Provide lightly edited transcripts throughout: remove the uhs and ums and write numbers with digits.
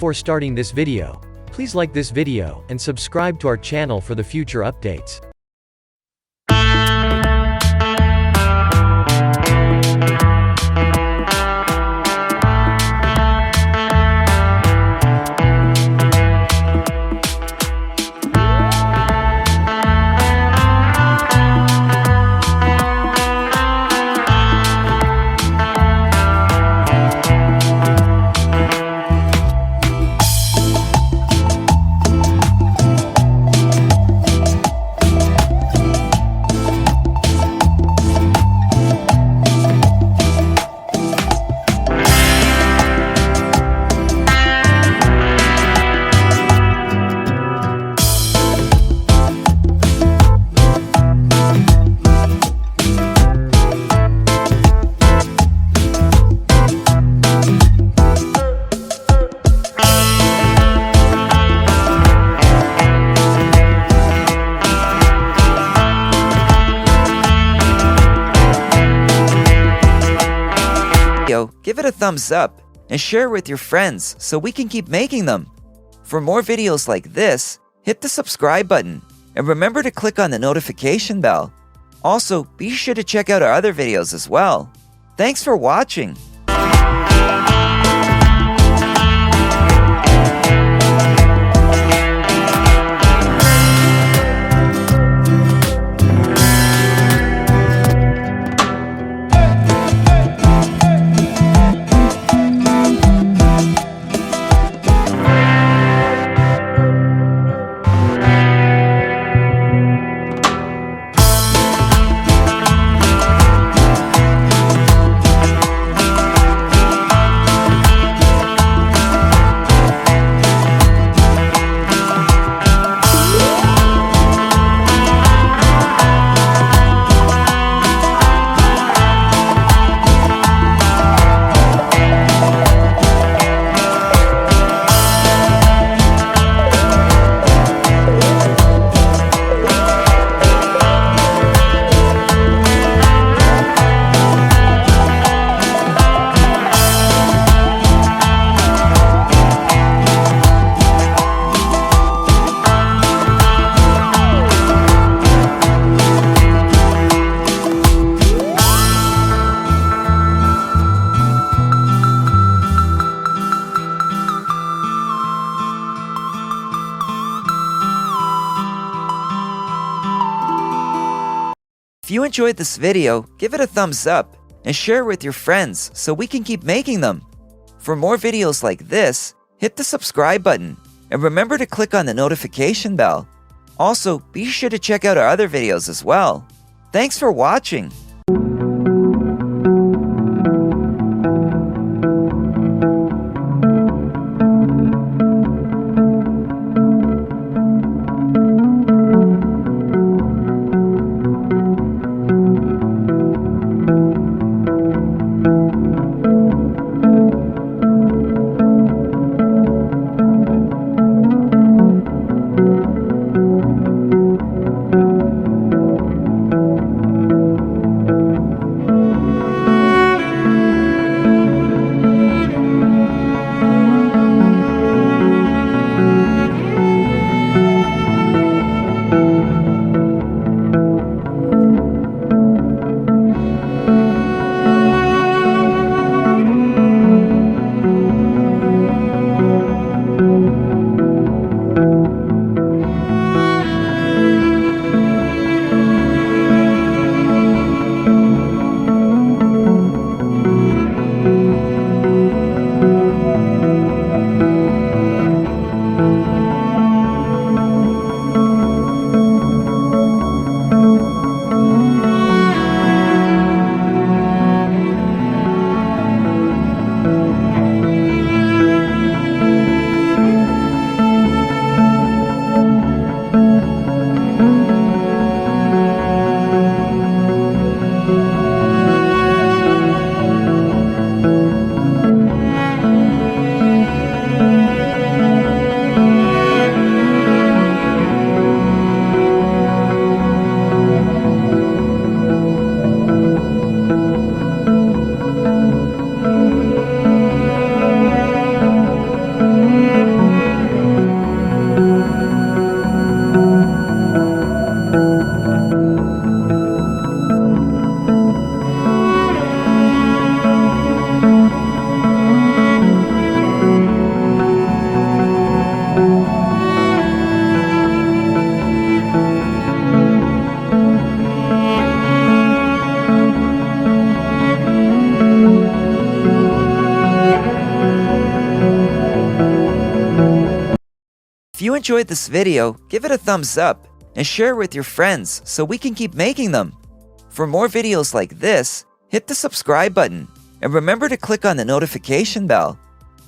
Before starting this video, please like this video and subscribe to our channel for the future updates. Give it a thumbs up and share with your friends so we can keep making them. For more videos like this, hit the subscribe button and remember to click on the notification bell. Also, be sure to check out our other videos as well. Thanks for watching. If you enjoyed this video, give it a thumbs up and share with your friends so we can keep making them. For more videos like this, hit the subscribe button and remember to click on the notification bell. Also, be sure to check out our other videos as well. Thanks for watching. If you enjoyed this video, give it a thumbs up and share with your friends so we can keep making them. For more videos like this, hit the subscribe button and remember to click on the notification bell.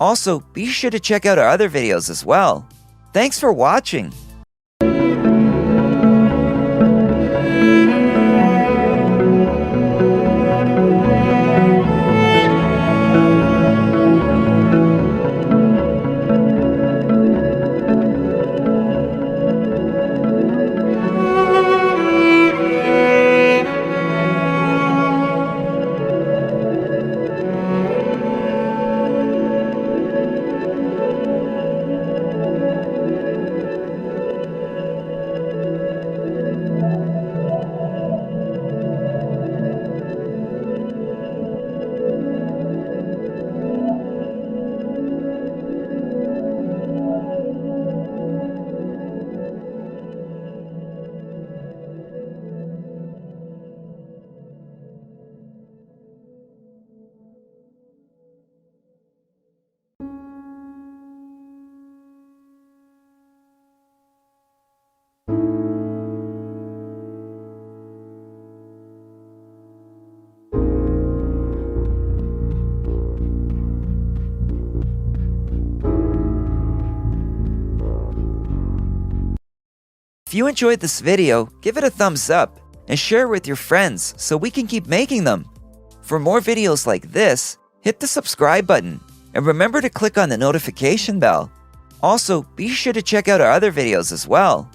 Also, be sure to check out our other videos as well. Thanks for watching. If you enjoyed this video, give it a thumbs up and share with your friends so we can keep making them. For more videos like this, hit the subscribe button and remember to click on the notification bell. Also, be sure to check out our other videos as well.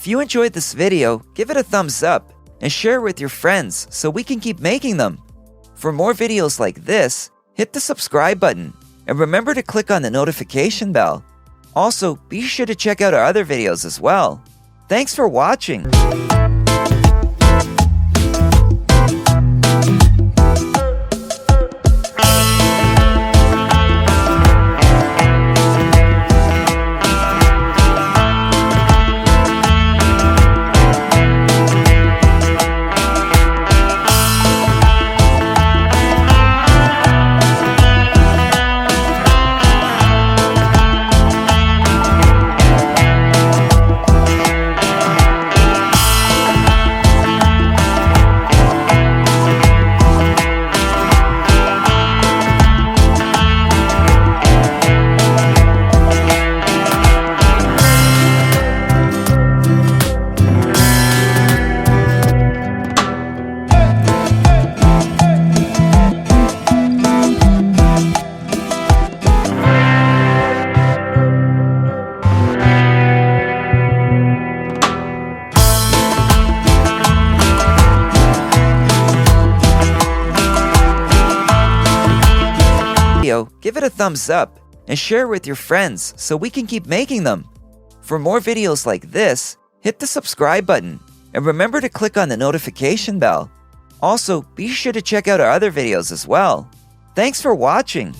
If you enjoyed this video, give it a thumbs up and share with your friends so we can keep making them. For more videos like this, hit the subscribe button and remember to click on the notification bell. Also, be sure to check out our other videos as well. Thanks for watching. it a thumbs up and share with your friends so we can keep making them. For more videos like this, hit the subscribe button and remember to click on the notification bell. Also, be sure to check out our other videos as well. Thanks for watching.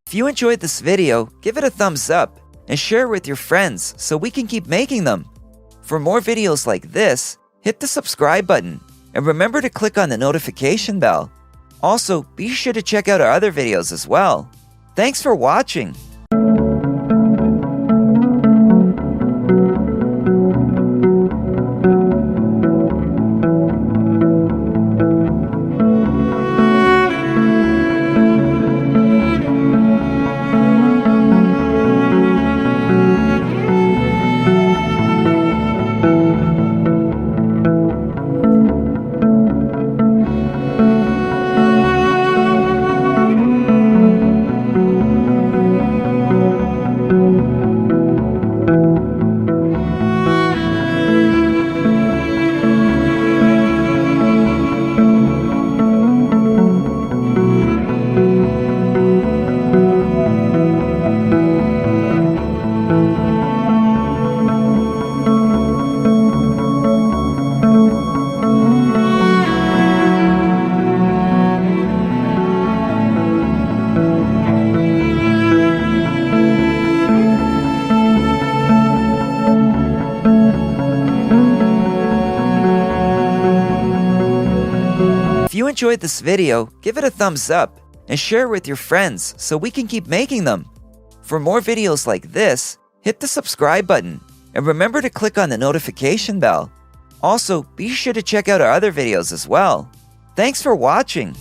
If you enjoyed this video, give it a thumbs up and share with your friends so we can keep making them. For more videos like this, hit the subscribe button and remember to click on the notification bell. Also, be sure to check out our other videos as well. Thanks for watching. If you enjoyed this video, give it a thumbs up and share with your friends so we can keep making them. For more videos like this, hit the subscribe button and remember to click on the notification bell. Also, be sure to check out our other videos as well. Thanks for watching!